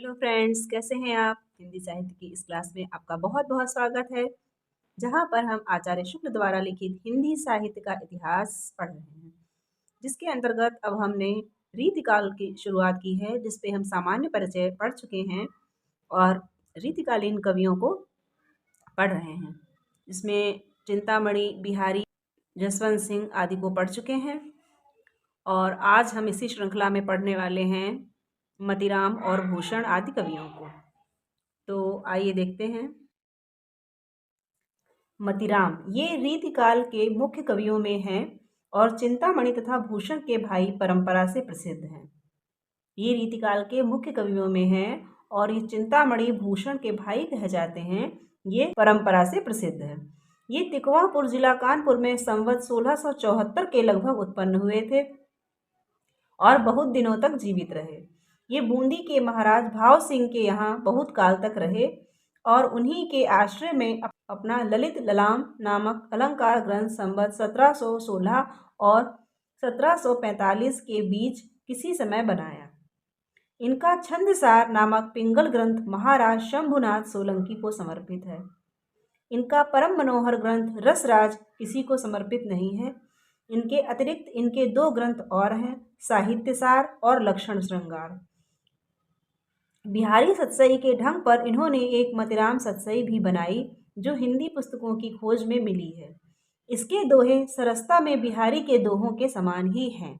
Hello friends, कैसे हैं आप? हिंदी साहित्य की इस क्लास में आपका बहुत बहुत स्वागत है, जहां पर हम आचार्य शुक्ल द्वारा लिखित हिंदी साहित्य का इतिहास पढ़ रहे हैं, जिसके अंतर्गत अब हमने रीतिकाल की शुरुआत की है, जिसपे हम सामान्य परिचय पढ़ चुके हैं और रीतिकालीन कवियों को पढ़ रहे हैं। इसमें चिंतामणि, बिहारी, जसवंत सिंह आदि को पढ़ चुके हैं और आज हम इसी श्रृंखला में पढ़ने वाले हैं मतीराम और भूषण आदि कवियों को। तो आइए देखते हैं। मतीराम ये रीतिकाल के मुख्य कवियों में हैं और चिंतामणि तथा भूषण के भाई परंपरा से प्रसिद्ध हैं। ये रीतिकाल के मुख्य कवियों में हैं और ये चिंतामणि भूषण के भाई कहे जाते हैं। ये परंपरा से प्रसिद्ध है। ये तिकवापुर जिला कानपुर में संवत 1674 के लगभग उत्पन्न हुए थे और बहुत दिनों तक जीवित रहे। ये बूंदी के महाराज भाव सिंह के यहाँ बहुत काल तक रहे और उन्हीं के आश्रय में अपना ललित ललाम नामक अलंकार ग्रंथ संवत 1716 और 1745 के बीच किसी समय बनाया। इनका छंदसार नामक पिंगल ग्रंथ महाराज शंभुनाथ सोलंकी को समर्पित है। इनका परम मनोहर ग्रंथ रसराज किसी को समर्पित नहीं है। इनके अतिरिक्त इनके दो ग्रंथ और हैं, साहित्यसार और लक्षण श्रृंगार। बिहारी सतसई के ढंग पर इन्होंने एक मतीराम सतसई भी बनाई, जो हिंदी पुस्तकों की खोज में मिली है। इसके दोहे सरसता में बिहारी के दोहों के समान ही हैं।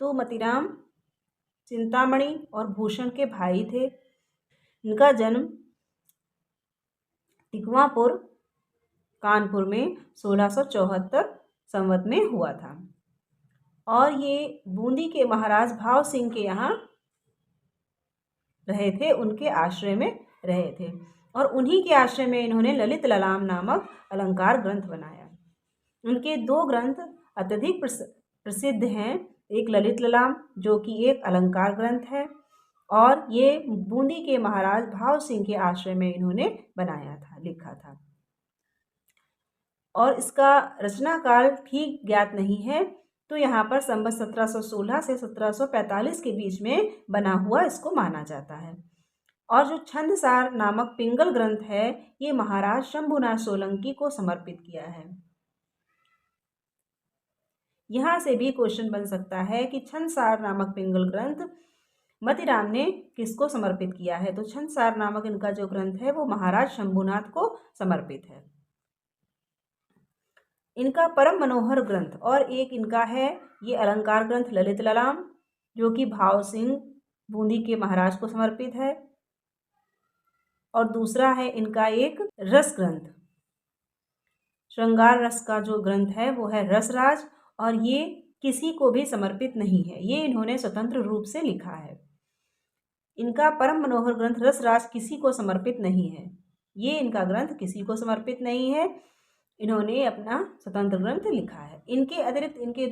तो मतीराम चिंतामणि और भूषण के भाई थे। इनका जन्म तिकवापुर कानपुर में 1674 संवत में हुआ था और ये बूंदी के महाराज भाव सिंह के यहाँ रहे थे, उनके आश्रय में रहे थे और उन्हीं के आश्रय में इन्होंने ललित ललाम नामक अलंकार ग्रंथ बनाया। उनके दो ग्रंथ अत्यधिक प्रसिद्ध हैं। एक ललित ललाम जो कि एक अलंकार ग्रंथ है और ये बूंदी के महाराज भाव सिंह के आश्रय में इन्होंने बनाया था, लिखा था। और इसका रचना काल ठीक ज्ञात नहीं है, तो यहाँ पर संवत 1716 से 1745 के बीच में बना हुआ इसको माना जाता है। और जो छंदसार नामक पिंगल ग्रंथ है, ये महाराज शंभुनाथ सोलंकी को समर्पित किया है। यहाँ से भी क्वेश्चन बन सकता है कि छंदसार नामक पिंगल ग्रंथ मतीराम ने किसको समर्पित किया है। तो छंदसार नामक इनका जो ग्रंथ है वो महाराज शंभुनाथ को समर्पित है। इनका परम मनोहर ग्रंथ और एक इनका है ये अलंकार ग्रंथ ललित ललाम, जो कि भाव सिंह बूंदी के महाराज को समर्पित है। और दूसरा है इनका एक रस ग्रंथ, श्रृंगार रस का जो ग्रंथ है वो है रसराज और ये किसी को भी समर्पित नहीं है, ये इन्होंने स्वतंत्र रूप से लिखा है। इनका परम मनोहर ग्रंथ रसराज किसी को समर्पित नहीं है, ये इनका ग्रंथ किसी को समर्पित नहीं है, इन्होंने अपना स्वतंत्र ग्रंथ लिखा है। इनके अतिरिक्त इनके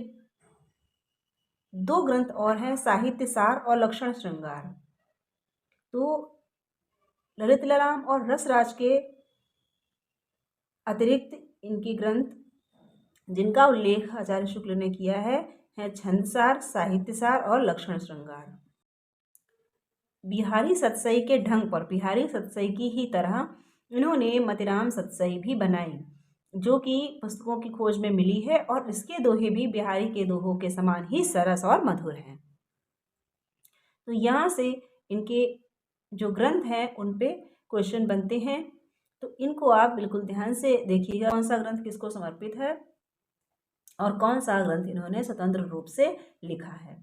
दो ग्रंथ और हैं, साहित्यसार और लक्षण श्रृंगार। तो ललित ललाम और रसराज के अतिरिक्त इनके ग्रंथ जिनका उल्लेख आचार्य शुक्ल ने किया है छंदसार, साहित्यसार और लक्षण श्रृंगार। बिहारी सतसई के ढंग पर बिहारी सतसई की ही तरह इन्होंने मतीराम सतसई भी बनाई, जो कि पुस्तकों की खोज में मिली है और इसके दोहे भी बिहारी के दोहों के समान ही सरस और मधुर हैं। तो यहाँ से इनके जो ग्रंथ हैं उन पे क्वेश्चन बनते हैं, तो इनको आप बिल्कुल ध्यान से देखिएगा, कौन सा ग्रंथ किसको समर्पित है और कौन सा ग्रंथ इन्होंने स्वतंत्र रूप से लिखा है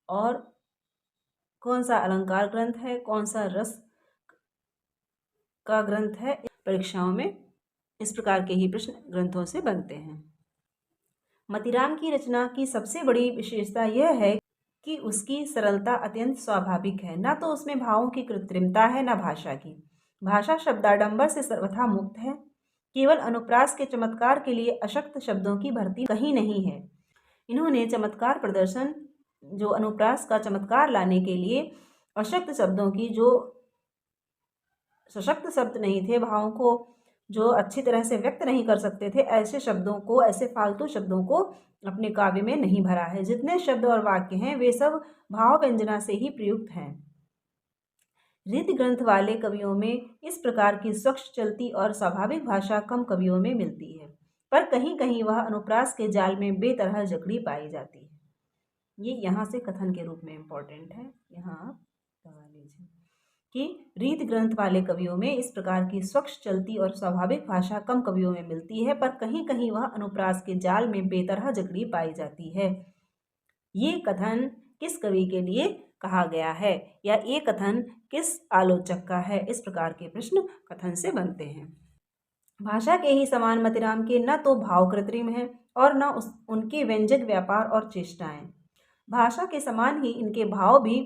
और कौन सा अलंकार ग्रंथ है, कौन सा रस का ग्रंथ है। परीक्षाओं में इस प्रकार के ही प्रश्न ग्रंथों से बनते हैं। मतीराम की रचना की सबसे बड़ी विशेषता यह है कि उसकी सरलता अत्यंत स्वाभाविक है, ना तो उसमें भावों की कृत्रिमता है, ना भाषा की। भाषा शब्दाडंबर से सर्वथा मुक्त है। केवल अनुप्रास के चमत्कार के लिए अशक्त शब्दों की भर्ती कहीं नहीं है। इन्होंने चमत्कार प्रदर्शन, जो अनुप्रास का चमत्कार लाने के लिए अशक्त शब्दों की, जो सशक्त शब्द नहीं थे, भावों को जो अच्छी तरह से व्यक्त नहीं कर सकते थे, ऐसे शब्दों को, ऐसे फालतू शब्दों को अपने काव्य में नहीं भरा है। जितने शब्द और वाक्य हैं वे सब भाव व्यंजना से ही प्रयुक्त हैं। रीति ग्रंथ वाले कवियों में इस प्रकार की स्वच्छ चलती और स्वाभाविक भाषा कम कवियों में मिलती है, पर कहीं कहीं वह अनुप्रास के जाल में बेतरह जकड़ी पाई जाती है। ये यहाँ से कथन के रूप में इम्पोर्टेंट है, यहाँ आप लगा लीजिए कि रीति ग्रंथ वाले कवियों में इस प्रकार की स्वच्छ चलती और स्वाभाविक भाषा कम कवियों में मिलती है, पर कहीं कहीं वह अनुप्रास के जाल में बेतरह जकड़ी पाई जाती है। ये कथन किस कवि के लिए कहा गया है, या ये कथन किस आलोचक का है? इस प्रकार के प्रश्न कथन से बनते हैं। भाषा के ही समान मतिराम के न तो भाव कृत्रिम है और न उनके व्यंजक व्यापार और चेष्टाएं। भाषा के समान ही इनके भाव भी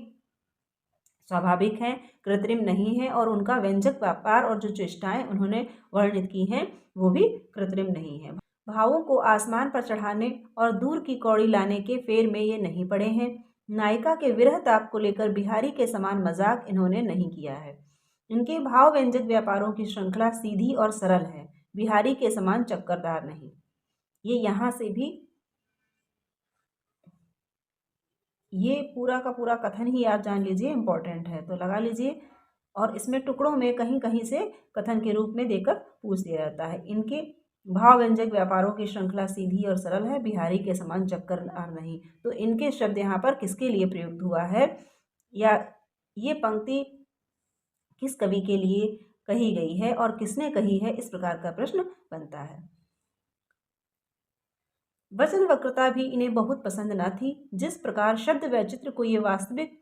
स्वाभाविक हैं, कृत्रिम नहीं है, और उनका व्यंजक व्यापार और जो चेष्टाएं उन्होंने वर्णित की हैं वो भी कृत्रिम नहीं है। भावों को आसमान पर चढ़ाने और दूर की कौड़ी लाने के फेर में ये नहीं पड़े हैं। नायिका के विरह ताप को लेकर बिहारी के समान मजाक इन्होंने नहीं किया है। इनके भाव व्यंजक व्यापारों की श्रृंखला सीधी और सरल है, बिहारी के समान चक्करदार नहीं। ये यहाँ से भी ये पूरा का पूरा कथन ही आप जान लीजिए, इम्पोर्टेंट है तो लगा लीजिए। और इसमें टुकड़ों में कहीं कहीं से कथन के रूप में देकर पूछ दिया जाता है। इनके भाव व्यंजक व्यापारों की श्रृंखला सीधी और सरल है, बिहारी के समान चक्करदार नहीं। तो इनके शब्द यहाँ पर किसके लिए प्रयुक्त हुआ है, या ये पंक्ति किस कवि के लिए कही गई है और किसने कही है, इस प्रकार का प्रश्न बनता है। वचन वक्रता भी इन्हें बहुत पसंद न थी। जिस प्रकार शब्द वैचित्र को ये वास्तविक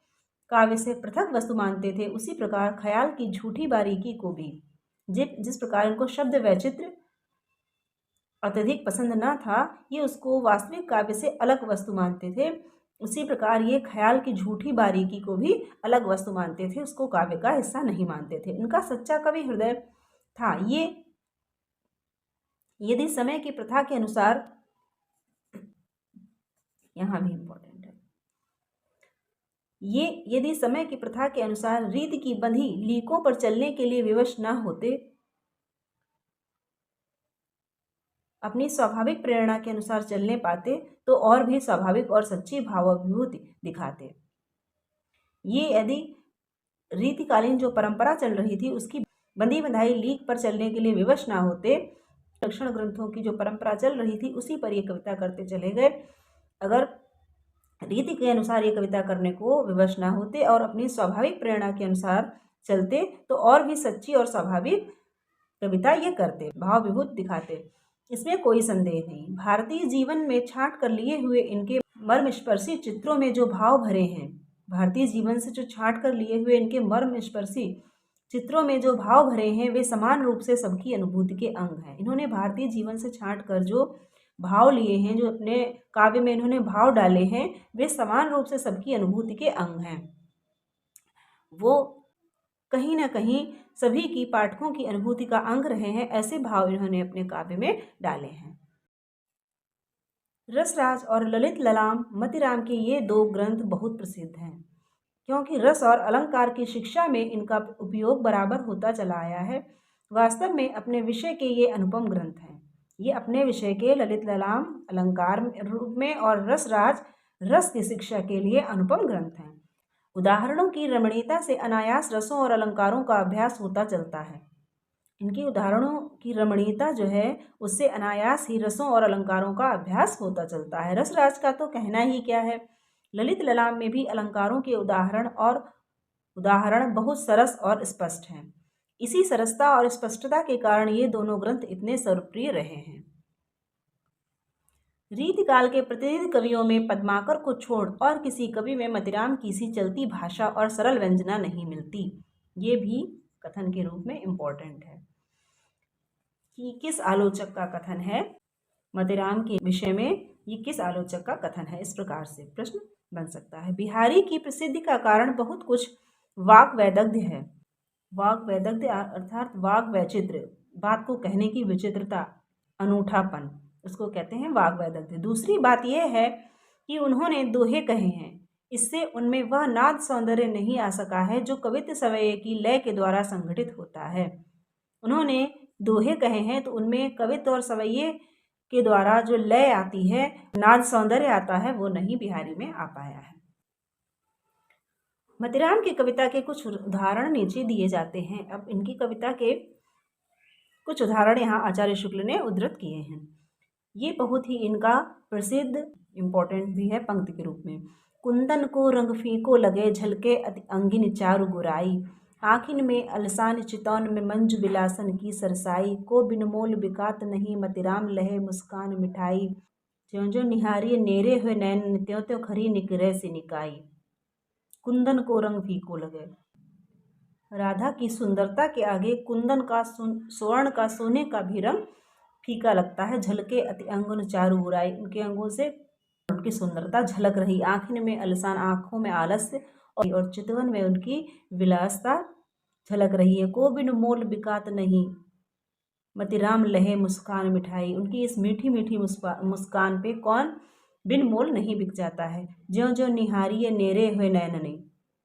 काव्य से पृथक वस्तु मानते थे, उसी प्रकार ख्याल की झूठी बारीकी को भी जिस प्रकार इनको शब्द वैचित्र अत्यधिक पसंद न था, ये उसको वास्तविक काव्य से अलग वस्तु मानते थे, उसी प्रकार ये ख्याल की झूठी बारीकी को भी अलग वस्तु मानते थे, उसको काव्य का हिस्सा नहीं मानते थे। इनका सच्चा कवि हृदय था। ये यदि समय की प्रथा के अनुसार, यहाँ भी इम्पोर्टेंट है, ये यदि समय की प्रथा के अनुसार रीति की बंधी लीकों पर चलने के लिए विवश न होते, अपनी स्वाभाविक प्रेरणा के अनुसार चलने पाते, तो और भी स्वाभाविक और सच्ची भावाभिभूति दिखाते। ये यदि रीतिकालीन जो परंपरा चल रही थी उसकी बंधी बंधाई लीक पर चलने के लिए विवश ना होते, लक्षण ग्रंथों की जो परंपरा चल रही थी उसी पर ये कविता करते चले गए। अगर रीति के अनुसार ये कविता करने को विवश ना होते और अपनी स्वाभाविक प्रेरणा के अनुसार चलते, तो और भी सच्ची और स्वाभाविक कविता ये करते, भावविभूत दिखाते, इसमें कोई संदेह नहीं। भारतीय जीवन में छांट कर लिए हुए इनके मर्मस्पर्शी चित्रों में जो भाव भरे हैं, भारतीय जीवन से जो छांट कर लिए हुए इनके मर्मस्पर्शी चित्रों में जो भाव भरे हैं, वे समान रूप से सबकी अनुभूति के अंग हैं। इन्होंने भारतीय जीवन से छांट कर जो भाव लिए हैं, जो अपने काव्य में इन्होंने भाव डाले हैं, वे समान रूप से सबकी अनुभूति के अंग हैं। वो कहीं ना कहीं सभी की पाठकों की अनुभूति का अंग रहे हैं, ऐसे भाव इन्होंने अपने काव्य में डाले हैं। रसराज और ललित ललाम मतिराम के ये दो ग्रंथ बहुत प्रसिद्ध हैं, क्योंकि रस और अलंकार की शिक्षा में इनका उपयोग बराबर होता चला आया है। वास्तव में अपने विषय के ये अनुपम ग्रंथ हैं। ये अपने विषय के ललित ललाम अलंकार रूप में और रसराज रस की शिक्षा के लिए अनुपम ग्रंथ हैं। उदाहरणों की रमणीयता से अनायास रसों और अलंकारों का अभ्यास होता चलता है। इनकी उदाहरणों की रमणीयता जो है उससे अनायास ही रसों और अलंकारों का अभ्यास होता चलता है। रसराज का तो कहना ही क्या है। ललित ललाम में भी अलंकारों के उदाहरण बहुत सरस और स्पष्ट हैं। इसी सरसता और स्पष्टता के कारण ये दोनों ग्रंथ इतने सर्वप्रिय रहे हैं। रीतिकाल के प्रतिनिधि कवियों में पद्माकर को छोड़ और किसी कवि में मतिराम की सी चलती भाषा और सरल व्यंजना नहीं मिलती। ये भी कथन के रूप में इम्पोर्टेंट है कि किस आलोचक का कथन है, मतिराम के विषय में ये किस आलोचक का कथन है। इस प्रकार से प्रश्न बन सकता है। बिहारी की प्रसिद्धि का कारण बहुत कुछ वाक वैदग्ध्य है। वाक वैदग्ध्य अर्थात वाक वैचित्र, बात को कहने की विचित्रता, अनूठापन, उसको कहते हैं वाक वैदग्ध्य। दूसरी बात यह है कि उन्होंने दोहे कहे हैं, इससे उनमें वह नाद सौंदर्य नहीं आ सका है जो कवित्व सवय की लय के द्वारा संघटित होता है। उन्होंने दोहे कहे हैं तो उनमें कवित्व और सवैये के द्वारा जो लय आती है, नाद सौंदर्य आता है, वो नहीं बिहारी में आ पाया है। मतीराम की कविता के कुछ उदाहरण नीचे दिए जाते हैं। अब इनकी कविता के कुछ उदाहरण यहाँ आचार्य शुक्ल ने उद्धृत किए हैं। ये बहुत ही इनका प्रसिद्ध इम्पोर्टेंट भी है पंक्ति के रूप में। कुंदन को रंग फीको लगे, झलके अति अंगिन चारु गुराई, आखिन में अलसान चितौन में मंजू बिलासन की सरसाई, को बिनमोल बिकात नहीं मतीराम लहे मुस्कान मिठाई, ज्यों ज्यों निहारिय नेरे हुए नैन, त्यों त्यों खरी निकरे सी निकाई। कुंदन को रंग फीको लगे, राधा की सुंदरता के आगे कुंदन का स्वर्ण का सोने का भी रंग फीका लगता है। झलके अति अंगन चारु बुराई, उनके अंगों से उनकी सुंदरता झलक रही। आँखिन में अलसान, आँखों में आलस्य, और चितवन में उनकी विलासता झलक रही है। को बिन मोल बिकात नहीं मतीराम लहे मुस्कान मिठाई, उनकी इस मीठी मीठी मुस्कान पे कौन बिन मोल नहीं बिक जाता है। ज्यों ज्यों निहारिये नेरे हुए नैनने,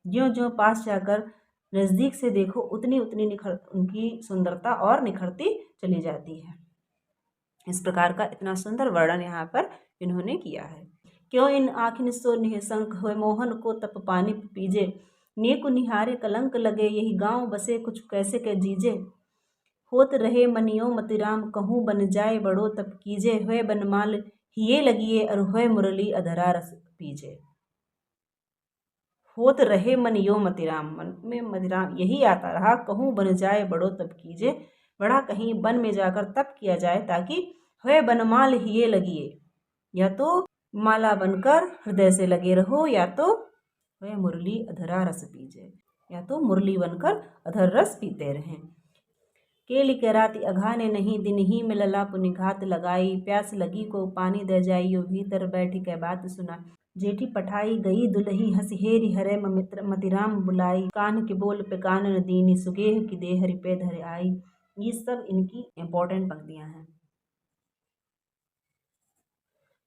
ज्यों ज्यों पास जाकर नज़दीक से देखो उतनी उतनी उनकी सुंदरता और निखरती चली जाती है। इस प्रकार का इतना सुंदर वर्णन यहाँ पर इन्होंने किया है। क्यों इन आँखिन सो निःशंक हुए, मोहन को तप पानी पीजे, नेकु निहारे कलंक लगे, यही गाँव बसे कुछ कैसे के जीजे, होत रहे मनियो मतीराम कहूँ बन जाए बड़ो तप कीजे, हुए बनमाल हिये लगिए और हुए मुरली अधरा रस पीजे। होत रहे मन यो मतीराम, मन में मतीराम यही आता रहा, कहूँ बन जाए बड़ो तप कीजे, बड़ा कहीं वन में जाकर तप किया जाए ताकि हुए बनमाल हिये लगिए, या तो माला बनकर हृदय से लगे रहो, या तो हुए मुरली अधरा रस पीजे, या तो मुरली बनकर अधर रस पीते रहें। केली के राति अघाने नहीं, दिन ही में लला पुनिघात लगाई, प्यास लगी को पानी दे जाइयो, भीतर बैठी के बात सुना, जेठी पठाई गई दुलही, हंस हेरी हरे मतीराम बुलाई, कान के बोल पे कान न दीनी, सुगेह की देहरी पे धरे आई। ये सब इनकी इम्पोर्टेंट पंक्तियां हैं।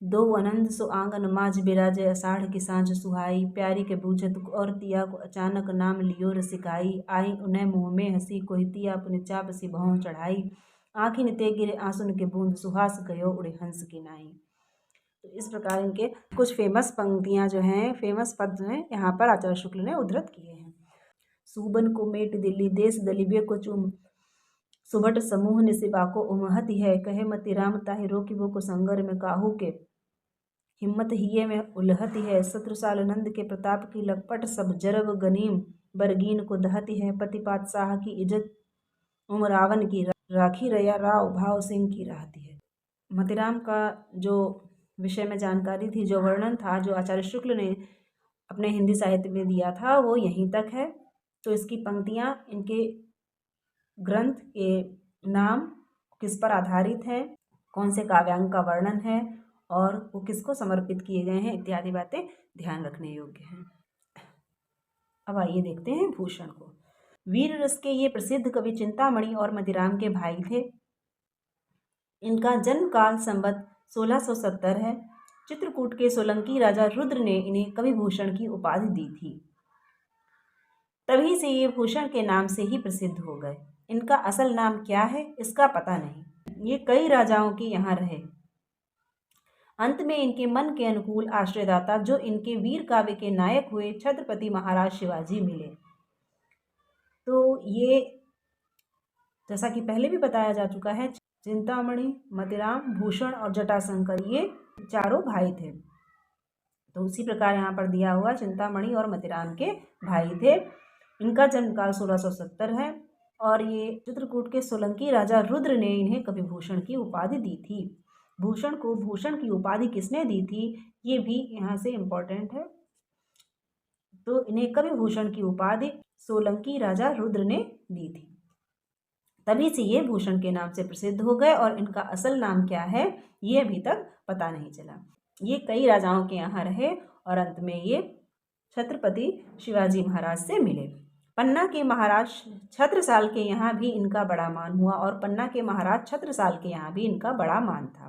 दो आनंद सो आंगन माज बिराजे, आषाढ़ की सांझ सुहाई, प्यारी के बूझत और तिया को अचानक नाम लियो रसिकाई, आई उन्हें मुँह में हंसी कोई तिया अपने चाप सी भौं चढ़ाई, आँखिन ते गिरे आंसुन के बूंद, सुहास गयो उड़े हंस की नाई। तो इस प्रकार इनके कुछ फेमस पंक्तियां जो हैं, फेमस पद जो हैं, यहाँ पर आचार्य शुक्ल ने उद्धृत किए हैं। सूबन को मेट दिल्ली, देश दलिबे को चुम, सुबट समूह ने सिवा को उमहति है, कहे मतीराम ताहि रोकी वो को संगर में काहू के, हिम्मत हिये में उलहती है, शत्रुसाल नंद के प्रताप की लपट, सब जरब गनीम बरगीन को दहती है, पति पातशाह की इज्जत उम रावण की राखी रया, राव भाव सिंह की रहती है। मतीराम का जो विषय में जानकारी थी, जो वर्णन था, जो आचार्य शुक्ल ने अपने हिंदी साहित्य में दिया था, वो यहीं तक है। तो इसकी पंक्तियाँ, इनके ग्रंथ के नाम किस पर आधारित है, कौन से काव्यांग का वर्णन है और वो किसको समर्पित किए गए हैं, इत्यादि बातें ध्यान रखने योग्य हैं। अब आइए देखते हैं भूषण को। वीर रस के ये प्रसिद्ध कवि चिंतामणि और मतीराम के भाई थे। इनका जन्म काल संवत 1670 है। चित्रकूट के सोलंकी राजा रुद्र ने इन्हें कवि भूषण की उपाधि दी थी। तभी से ये भूषण के नाम से ही प्रसिद्ध हो गए। इनका असल नाम क्या है, इसका पता नहीं। ये कई राजाओं के यहाँ रहे। अंत में इनके मन के अनुकूल आश्रयदाता, जो इनके वीर काव्य के नायक हुए, छत्रपति महाराज शिवाजी मिले। तो ये जैसा कि पहले भी बताया जा चुका है, चिंतामणि, मतीराम, भूषण और जटाशंकर ये चारों भाई थे। तो उसी प्रकार यहाँ पर दिया हुआ चिंतामणि और मतीराम के भाई थे। इनका जन्मकाल 1670 है और ये चित्रकूट के सोलंकी राजा रुद्र ने इन्हें कवि भूषण की उपाधि दी थी। भूषण को भूषण की उपाधि किसने दी थी, ये भी यहाँ से इम्पोर्टेंट है। तो इन्हें कवि भूषण की उपाधि सोलंकी राजा रुद्र ने दी थी। तभी से ये भूषण के नाम से प्रसिद्ध हो गए और इनका असल नाम क्या है, ये अभी तक पता नहीं चला। ये कई राजाओं के यहाँ रहे और अंत में ये छत्रपति शिवाजी महाराज से मिले। पन्ना के महाराज छत्रसाल के यहाँ भी इनका बड़ा मान हुआ और पन्ना के महाराज छत्रसाल के यहाँ भी इनका बड़ा मान था।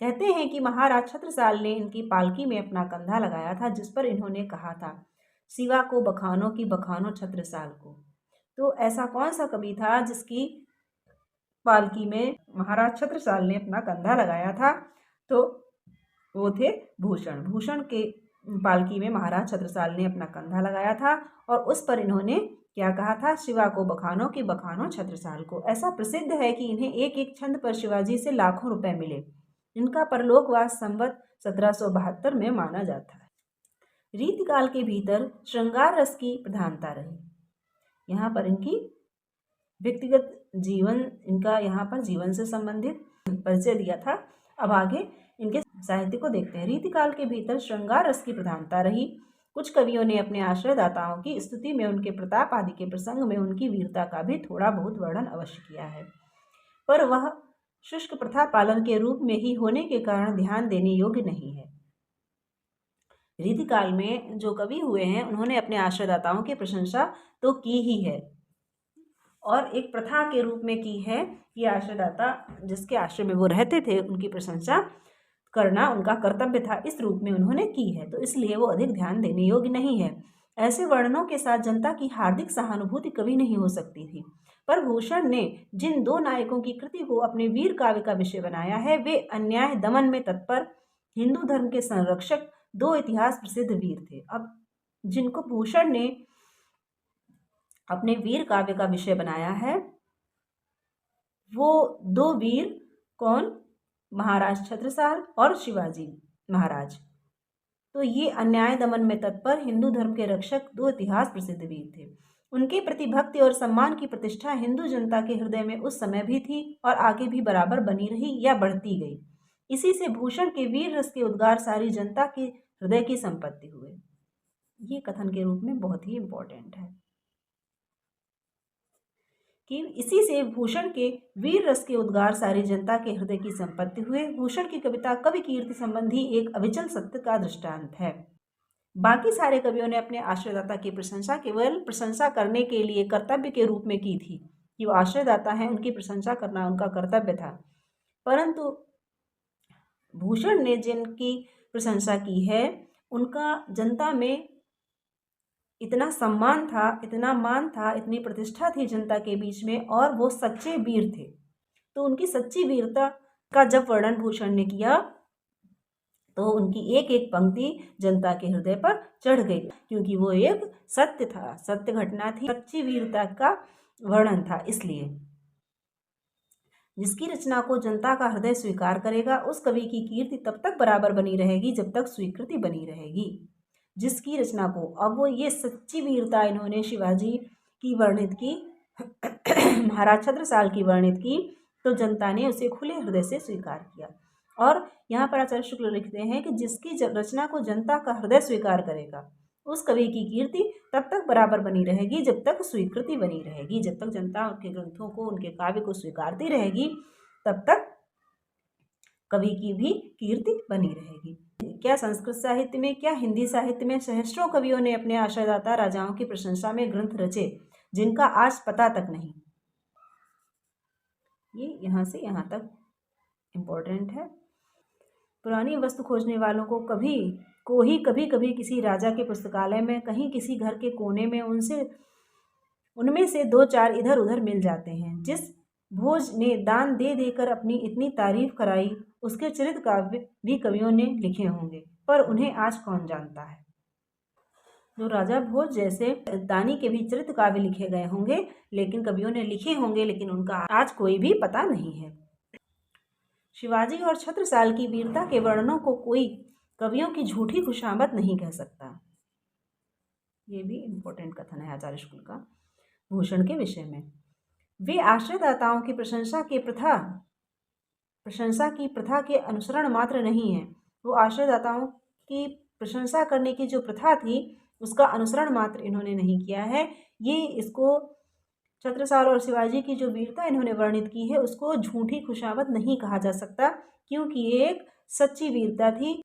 कहते हैं कि महाराज छत्रसाल ने इनकी पालकी में अपना कंधा लगाया था, जिस पर इन्होंने कहा था, शिवा को बखानो की बखानो छत्रसाल को। तो ऐसा कौन सा कवि था जिसकी पालकी में महाराज छत्रसाल ने अपना कंधा लगाया था, तो वो थे भूषण। भूषण के पालकी में महाराज छत्रसाल ने अपना कंधा लगाया था और उस पर इन्होंने क्या कहा था, शिवा को बखानो कि बखानो छत्रसाल को। ऐसा प्रसिद्ध है कि इन्हें एक एक छंद पर शिवाजी से लाखों रुपए मिले। इनका परलोकवास संवत 1772 में माना जाता है। रीतिकाल के भीतर श्रृंगार रस की प्रधानता रही। यहाँ पर इनकी व्यक्तिगत जीवन, इनका यहाँ पर जीवन से संबंधित परिचय दिया था। अब आगे इनके साहित्य को देखते हैं। रीतिकाल के भीतर श्रृंगार रस की प्रधानता रही। कुछ कवियों ने अपने आश्रयदाताओं की स्तुति में उनके प्रताप आदि के प्रसंग में उनकी वीरता का भी थोड़ा बहुत वर्णन अवश्य किया है, पर वह शुष्क प्रथा पालन के रूप में ही होने के कारण ध्यान देने योग्य नहीं है। रीतिकाल में जो कवि हुए हैं उन्होंने अपने आश्रयदाताओं की प्रशंसा तो की ही है, और एक प्रथा के रूप में की है कि आश्रयदाता जिसके आश्रय में वो रहते थे उनकी प्रशंसा करना उनका कर्तव्य था, इस रूप में उन्होंने की है, तो इसलिए वो अधिक ध्यान देने योग्य नहीं है। ऐसे वर्णनों के साथ जनता की हार्दिक सहानुभूति कभी नहीं हो सकती थी। पर भूषण ने जिन दो नायकों की कृति को अपने वीर काव्य का विषय बनाया है, वे अन्याय दमन में तत्पर हिंदू धर्म के संरक्षक दो इतिहास प्रसिद्ध वीर थे। अब जिनको भूषण ने अपने वीर काव्य का विषय बनाया है, वो दो वीर कौन, महाराज छत्रसाल और शिवाजी महाराज। तो ये अन्याय दमन में तत्पर हिंदू धर्म के रक्षक दो इतिहास प्रसिद्ध वीर थे। उनके प्रति भक्ति और सम्मान की प्रतिष्ठा हिंदू जनता के हृदय में उस समय भी थी और आगे भी बराबर बनी रही या बढ़ती गई। इसी से भूषण के वीर रस के उद्गार सारी जनता के हृदय की संपत्ति हुए। ये कथन के रूप में बहुत ही इम्पोर्टेंट है कि इसी से भूषण के वीर रस के उद्गार सारी जनता के हृदय की संपत्ति हुए। भूषण की कविता कवि कीर्ति संबंधी एक अविचल सत्य का दृष्टांत है। बाकी सारे कवियों ने अपने आश्रयदाता की प्रशंसा केवल प्रशंसा करने के लिए कर्तव्य के रूप में की थी कि वो आश्रयदाता हैं, उनकी प्रशंसा करना उनका कर्तव्य था। परंतु भूषण ने जिनकी प्रशंसा की है उनका जनता में इतना सम्मान था, इतना मान था, इतनी प्रतिष्ठा थी जनता के बीच में, और वो सच्चे वीर थे। तो उनकी सच्ची वीरता का जब वर्णन भूषण ने किया तो उनकी एक एक पंक्ति जनता के हृदय पर चढ़ गई, क्योंकि वो एक सत्य था, सत्य घटना थी, सच्ची वीरता का वर्णन था। इसलिए जिसकी रचना को जनता का हृदय स्वीकार करेगा उस कवि की कीर्ति तब तक बराबर बनी रहेगी जब तक स्वीकृति बनी रहेगी। जिसकी रचना को, अब वो ये सच्ची वीरता इन्होंने शिवाजी की वर्णित की, महाराज छत्रसाल की वर्णित की, तो जनता ने उसे खुले हृदय से स्वीकार किया। और यहाँ पर आचार्य शुक्ल लिखते हैं कि जिसकी रचना को जनता का हृदय स्वीकार करेगा उस कवि की कीर्ति तब तक बराबर बनी रहेगी जब तक स्वीकृति बनी रहेगी। जब तक जनता उनके ग्रंथों को, उनके काव्य को स्वीकारती रहेगी तब तक कवि की भी कीर्ति बनी रहेगी। क्या संस्कृत साहित्य में, क्या हिंदी साहित्य में सहस्त्रों कवियों ने अपने आश्रयदाता राजाओं की प्रशंसा में ग्रंथ रचे जिनका आज पता तक नहीं। ये यहाँ से यहाँ तक इम्पोर्टेंट है। पुरानी वस्तु खोजने वालों को कभी कभी किसी राजा के पुस्तकालय में, कहीं किसी घर के कोने में उनमें से दो चार इधर उधर मिल जाते हैं। जिस भोज ने दान दे देकर अपनी इतनी तारीफ कराई उसके चरित्र काव्य भी कवियों ने लिखे होंगे, पर उन्हें आज कौन जानता है। जो राजा भोज जैसे दानी के भी चरित्र काव्य लिखे गए होंगे, लेकिन कवियों ने लिखे होंगे, लेकिन उनका आज कोई भी पता नहीं है। शिवाजी और छत्रसाल की वीरता के वर्णनों को कोई कवियों की झूठी खुशामद नहीं कह सकता। ये भी इम्पोर्टेंट कथन है आचार्य शुक्ल का भूषण के विषय में। वे आश्रयदाताओं की प्रशंसा की प्रथा के अनुसरण मात्र नहीं है। वो आश्रयदाताओं की प्रशंसा करने की जो प्रथा थी उसका अनुसरण मात्र इन्होंने नहीं किया है। ये इसको छत्रसाल और शिवाजी की जो वीरता इन्होंने वर्णित की है उसको झूठी खुशामद नहीं कहा जा सकता, क्योंकि ये एक सच्ची वीरता थी।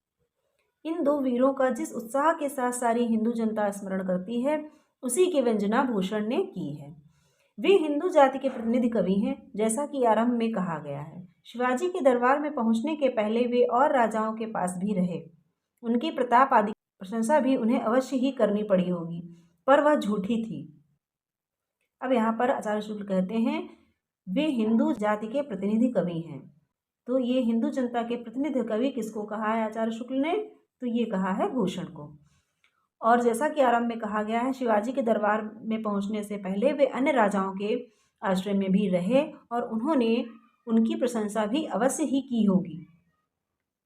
इन दो वीरों का जिस उत्साह के साथ सारी हिंदू जनता स्मरण करती है उसी की व्यंजना भूषण ने की है। वे हिंदू जाति के प्रतिनिधि कवि हैं, जैसा कि आरंभ में कहा गया है। शिवाजी के दरबार में पहुंचने के पहले वे और राजाओं के पास भी रहे। उनकी प्रताप आदि प्रशंसा भी उन्हें अवश्य ही करनी पड़ी होगी, पर वह झूठी थी। अब यहाँ पर आचार्य शुक्ल कहते हैं वे हिंदू जाति के प्रतिनिधि कवि हैं। तो ये हिंदू जनता के प्रतिनिधि कवि किसको कहा है आचार्य शुक्ल ने? तो ये कहा है भूषण को। और जैसा कि आरंभ में कहा गया है, शिवाजी के दरबार में पहुंचने से पहले वे अन्य राजाओं के आश्रय में भी रहे और उन्होंने उनकी प्रशंसा भी अवश्य ही की होगी,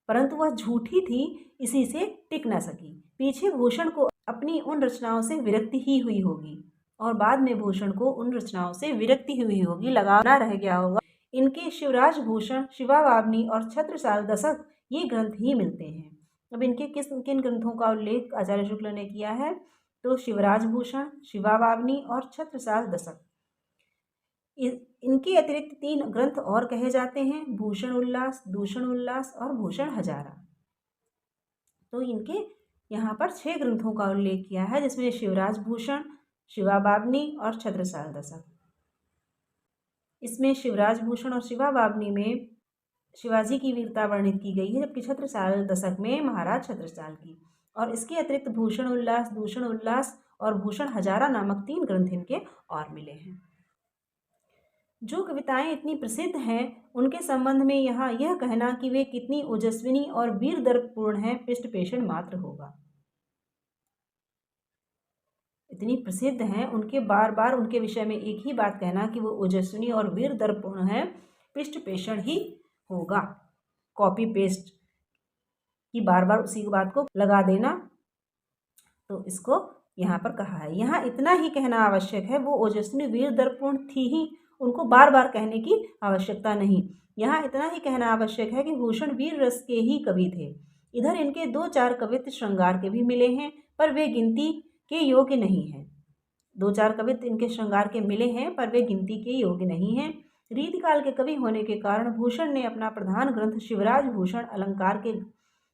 परंतु वह झूठी थी, इसी से टिक न सकी। पीछे भूषण को अपनी उन रचनाओं से विरक्ति ही हुई होगी और बाद में भूषण को उन रचनाओं से विरक्ति हुई होगी, लगाव ना रह गया होगा। इनके शिवराज भूषण, शिवावावनी और छत्रसाल दशक ये ग्रंथ ही मिलते हैं। अब इनके किन ग्रंथों का उल्लेख आचार्य शुक्ल ने किया है? तो शिवराज भूषण, शिवावावनी और छत्रसाल दशक। इनके अतिरिक्त 3 ग्रंथ और कहे जाते हैं, भूषण उल्लास, दूषण उल्लास और भूषण हजारा। तो इनके यहाँ पर 6 ग्रंथों का उल्लेख किया है, जिसमें शिवराज भूषण, शिवावावनी और छत्रसाल दशक। इसमें शिवराज भूषण और शिवावावनी में शिवाजी की वीरता वर्णित की गई है, जबकि छत्रसाल दशक में महाराज छत्रसाल की। और इसके अतिरिक्त भूषण उल्लास, दूषण उल्लास और भूषण हजारा नामक 3 ग्रंथ इनके और मिले हैं। जो कविताएं इतनी प्रसिद्ध हैं, उनके संबंध में यहाँ यह कहना कि वे कितनी ओजस्विनी और वीर दर्पपूर्ण हैं, पृष्ठ पेषण मात्र होगा। इतनी प्रसिद्ध हैं, उनके बार बार उनके विषय में एक ही बात कहना कि वो ओजस्विनी और वीर दर्पपूर्ण है, पृष्ठ पेषण ही होगा। कॉपी पेस्ट की बार बार उसी बात को लगा देना, तो इसको यहाँ पर कहा है। यहाँ इतना ही कहना आवश्यक है, वो ओजस्विनी वीर दर्पपूर्ण थी ही, उनको बार बार कहने की आवश्यकता नहीं। यहाँ इतना ही कहना आवश्यक है कि भूषण वीर रस के ही कवि थे। इधर इनके 2-4 कवित्व श्रृंगार के भी मिले हैं, पर वे गिनती के योग्य नहीं हैं। 2-4 कवित्व इनके श्रृंगार के मिले हैं, पर वे गिनती के योग्य नहीं हैं। रीतिकाल के कवि होने के कारण भूषण ने अपना प्रधान ग्रंथ शिवराज भूषण अलंकार के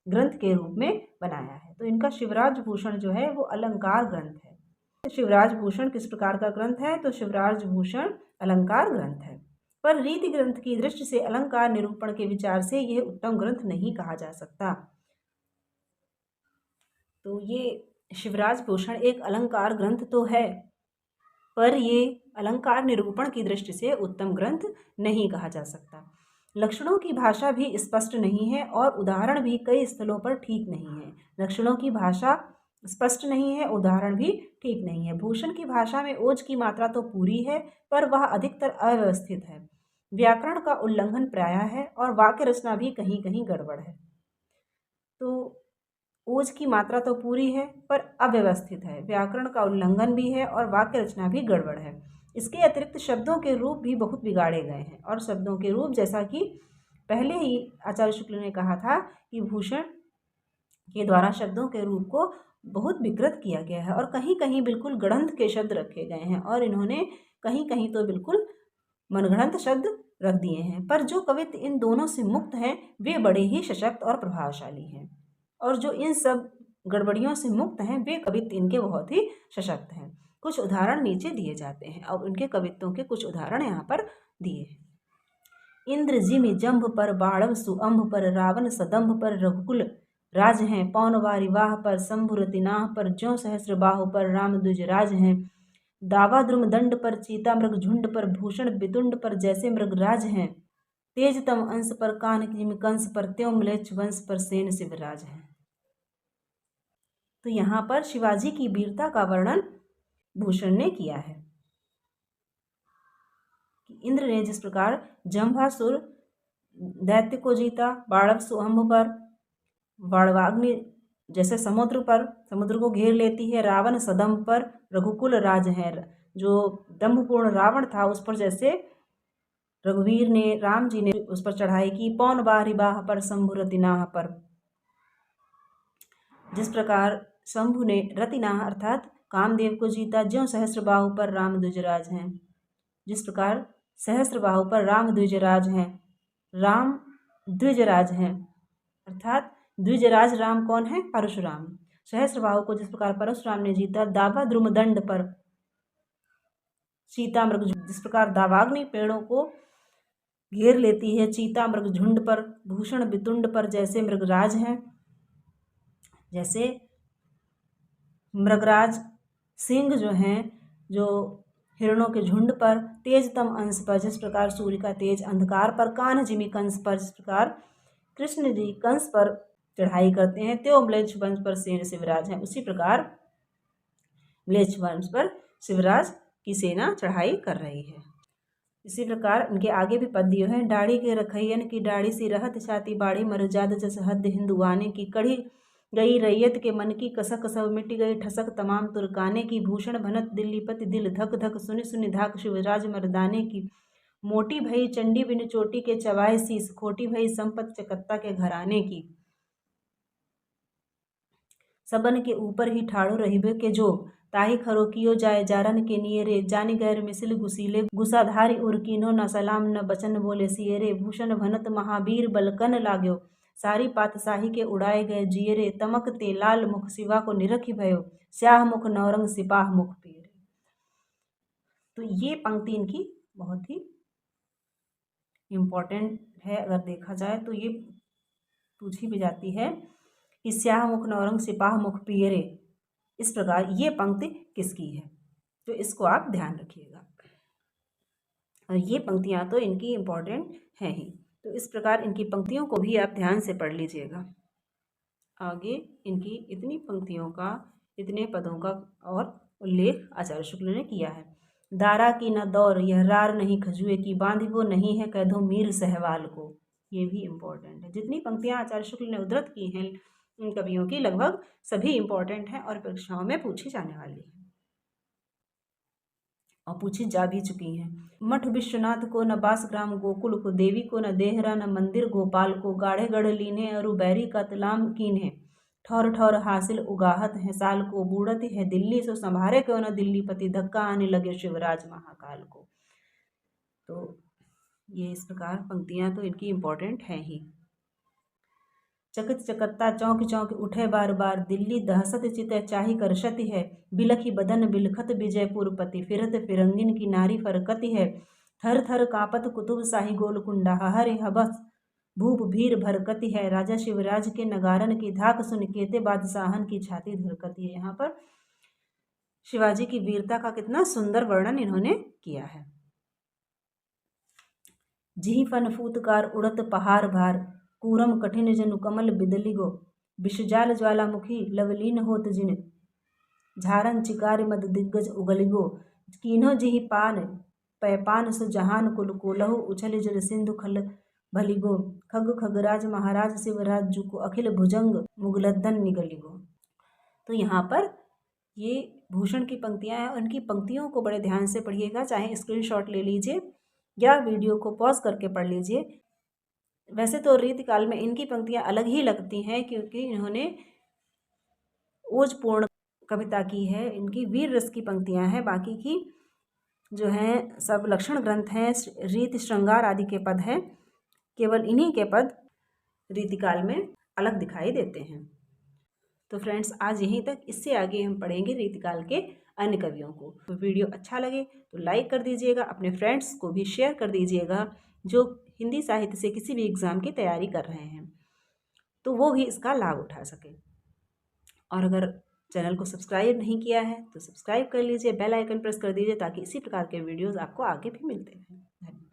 ग्रंथ के रूप में बनाया है। तो इनका शिवराज भूषण जो है वो अलंकार ग्रंथ है। शिवराज भूषण किस प्रकार का ग्रंथ है? तो शिवराज भूषण अलंकार ग्रंथ है, पर रीति ग्रंथ की दृष्टि से अलंकार निरूपण के विचार से यह उत्तम ग्रंथ नहीं कहा जा सकता। तो ये शिवराज भूषण एक अलंकार ग्रंथ तो है, पर ये अलंकार निरूपण की दृष्टि से उत्तम ग्रंथ नहीं कहा जा सकता। लक्षणों की भाषा भी स्पष्ट नहीं है और उदाहरण भी कई स्थलों पर ठीक नहीं है। लक्षणों की भाषा स्पष्ट नहीं है, उदाहरण भी ठीक नहीं है। भूषण की भाषा में ओज की मात्रा तो पूरी है, पर वह अधिकतर अव्यवस्थित है। व्याकरण का उल्लंघन प्रायः है और वाक्य रचना भी कहीं कहीं गड़बड़ है। तो ओज की मात्रा तो पूरी है, पर अव्यवस्थित है। व्याकरण का उल्लंघन भी है और वाक्य रचना भी गड़बड़ है। इसके अतिरिक्त शब्दों के रूप भी बहुत बिगाड़े गए हैं, और शब्दों के रूप, जैसा कि पहले ही आचार्य शुक्ल ने कहा था कि भूषण के द्वारा शब्दों के रूप को बहुत विकृत किया गया है और कहीं कहीं बिल्कुल गढ़ंत के शब्द रखे गए हैं, और इन्होंने कहीं कहीं तो बिल्कुल मनगढ़ंत शब्द रख दिए हैं। पर जो कवित्व इन दोनों से मुक्त हैं, वे बड़े ही सशक्त और प्रभावशाली हैं, और जो इन सब गड़बड़ियों से मुक्त हैं, वे कवित्व इनके बहुत ही सशक्त हैं। कुछ उदाहरण नीचे दिए जाते हैं, और उनके कवित्वों के कुछ उदाहरण यहाँ पर दिए हैं। इंद्र जिमि जंभ पर, बाणव सुअंभ पर, रावण सदंभ पर, रघुकुल राज हैं, पौन वारिवाह पर, शंभु रतिनाह पर, ज्यों सहस्र बाहु पर, राम द्विज राज हैं, दावा द्रुम दंड पर, चीता मृग झुंड पर, भूषण बितुंड पर जैसे मृग राज हैं, तेजतम अंश पर, कान जिमि कंस पर, त्यों म्लेच्छ वंश पर, सेन शिवराज हैं। तो यहाँ पर शिवाजी की वीरता का वर्णन भूषण ने किया है कि इंद्र ने जिस प्रकार जंभासुर दैत्य को जीता, बाणव सुअंभ पर, बाणवाग्नि जैसे समुद्र पर, समुद्र को घेर लेती है, रावण सदंभ पर, रघुकुल राज है, जो दंभपूर्ण रावण था उस पर जैसे रघुवीर ने, राम जी ने उस पर चढ़ाई की, पौन बारिबाह पर, शंभु रतिनाह पर, जिस प्रकार शंभु ने रतिनाह अर्थात कामदेव को जीता, ज्यों सहस्त्रबाहु पर राम द्विजराज हैं, जिस प्रकार सहस्त्रबाहु पर राम द्विजराज हैं, राम द्विजराज हैं अर्थात द्विजराज राम कौन है? परशुराम। सहस्त्रबाहु को जिस प्रकार परशुराम ने जीता, दावा द्रुम दंड पर चीता मृग, जिस प्रकार दावाग्नि पेड़ों को घेर लेती है, चीता मृग झुंड पर, भूषण बितुंड पर जैसे मृगराज हैं, जैसे मृगराज सिंह जो हैं, जो हिरणों के झुंड पर, तेजतम अंश पर जिस प्रकार सूर्य का तेज अंधकार पर, कान्ह जिमी कंस पर जिस प्रकार कृष्ण जी कंस पर चढ़ाई करते हैं, त्यों म्लेच्छ वंश पर सेन शिवराज हैं, उसी प्रकार म्लेच्छ वंश पर शिवराज की सेना चढ़ाई कर रही है। इसी प्रकार इनके आगे भी पद दिए हैं। डाड़ी के रखैयन की डाड़ी सी रहत, छाती बाड़ी मर जाद जस हद हिंदुआने की, कढ़ी गई रैयत के मन की कसक, सब मिट गई ठसक तमाम तुर्काने की, भूषण भनत दिल्लीपति दिल धक धक, सुनि सुनि धाक शिवराज मर्दाने की, मोटी भई चंडी बिन चोटी के चवाए शीस, खोटी भई संपत चकत्ता के घराने की, सबन के ऊपर ही ठाड़ो रहिबे के जोग, ताही खरो कियो जाय जारन के नियरे, जानि गैर मिसिल गुसीले गुसाधारी उर, कीन्हो न सलाम न बचन बोले सियरे, भूषण भनत महावीर बलकन लाग्यो, सारी पातशाही के उड़ाए गए जियरे, तमक ते लाल मुख शिवा को निरखी भयो, स्याह मुख नौरंग सिपाह मुख पीरे। तो ये पंक्ति इनकी बहुत ही इम्पोर्टेंट है। अगर देखा जाए तो ये पूछी भी जाती है कि स्याह मुख नौरंग सिपाह मुख पियरे, इस प्रकार ये पंक्ति किसकी है, तो इसको आप ध्यान रखिएगा। और ये पंक्तियाँ तो इनकी इम्पोर्टेंट हैं ही, तो इस प्रकार इनकी पंक्तियों को भी आप ध्यान से पढ़ लीजिएगा। आगे इनकी इतनी पंक्तियों का, इतने पदों का और उल्लेख आचार्य शुक्ल ने किया है। दारा की न दौर यह रार नहीं खजुए की, बांधी वो नहीं है कह दो मीर सहवाल को, ये भी इम्पोर्टेंट है। जितनी पंक्तियाँ आचार्य शुक्ल ने उद्धृत की हैं इन कवियों की, लगभग सभी इम्पोर्टेंट हैं और परीक्षाओं में पूछी जाने वाली हैं और पूछी जा भी चुकी हैं। मठ विश्वनाथ को न बास ग्राम गोकुल को, देवी को न देहरा न मंदिर गोपाल को, गाढ़े गढ़ लीने अरु बैरी का तलाम कीन्हे, ठौर ठौर हासिल उगाहत है साल को, बूढ़त है दिल्ली सो संभारे क्यों न दिल्ली पति, धक्का आने लगे शिवराज महाकाल को। तो ये इस प्रकार पंक्तियां तो इनकी इम्पोर्टेंट हैं ही। चकित चकत्ता चौंक चौंक उठे बार बार, दिल्ली दहसत चित चाही करशति है, बिलखी बदन बिलखत विजयपुर पति, फिरत फिरंगिन की नारी फरकति है, थर थर कापत कुतुब शाही गोलकुंडा, हरि हबस भूप भीर भरकती है, राजा शिवराज के नगारन की धाक सुन केते बादशाहन की छाती धुरकती है। यहाँ पर शिवाजी की वीरता का कितना सुंदर वर्णन इन्होंने किया है। जी फन फूतकार उड़त पहाड़ भार, कूरम कठिन जनु कमल बिदलिगो, विषजाल ज्वालामुखी लवलीन होत जिन, झारन चिकार मद दिग्गज उगलिगो, कीन्हो जिहि पान पैपान सु जहान कुल कोलहु, उछल जल सिंधु खल भलिगो, खग खगराज महाराज शिवराज जुको, अखिल भुजंग मुगलद्दन निगलिगो। तो यहाँ पर ये भूषण की पंक्तियाँ हैं, उनकी पंक्तियों को बड़े ध्यान से पढ़िएगा, चाहे स्क्रीनशॉट ले लीजिए या वीडियो को पॉज करके पढ़ लीजिए। वैसे तो रीतिकाल में इनकी पंक्तियाँ अलग ही लगती हैं, क्योंकि इन्होंने ओजपूर्ण कविता की है, इनकी वीर रस की पंक्तियाँ हैं। बाकी की जो हैं सब लक्षण ग्रंथ हैं, रीति श्रृंगार आदि के पद हैं, केवल इन्हीं के पद रीतिकाल में अलग दिखाई देते हैं। तो फ्रेंड्स आज यहीं तक, इससे आगे हम पढ़ेंगे रीतिकाल के अन्य कवियों को। तो वीडियो अच्छा लगे तो लाइक कर दीजिएगा, अपने फ्रेंड्स को भी शेयर कर दीजिएगा जो हिंदी साहित्य से किसी भी एग्ज़ाम की तैयारी कर रहे हैं, तो वो भी इसका लाभ उठा सकें। और अगर चैनल को सब्सक्राइब नहीं किया है तो सब्सक्राइब कर लीजिए, बेल आइकन प्रेस कर दीजिए ताकि इसी प्रकार के वीडियोज़ आपको आगे भी मिलते रहें। धन्यवाद।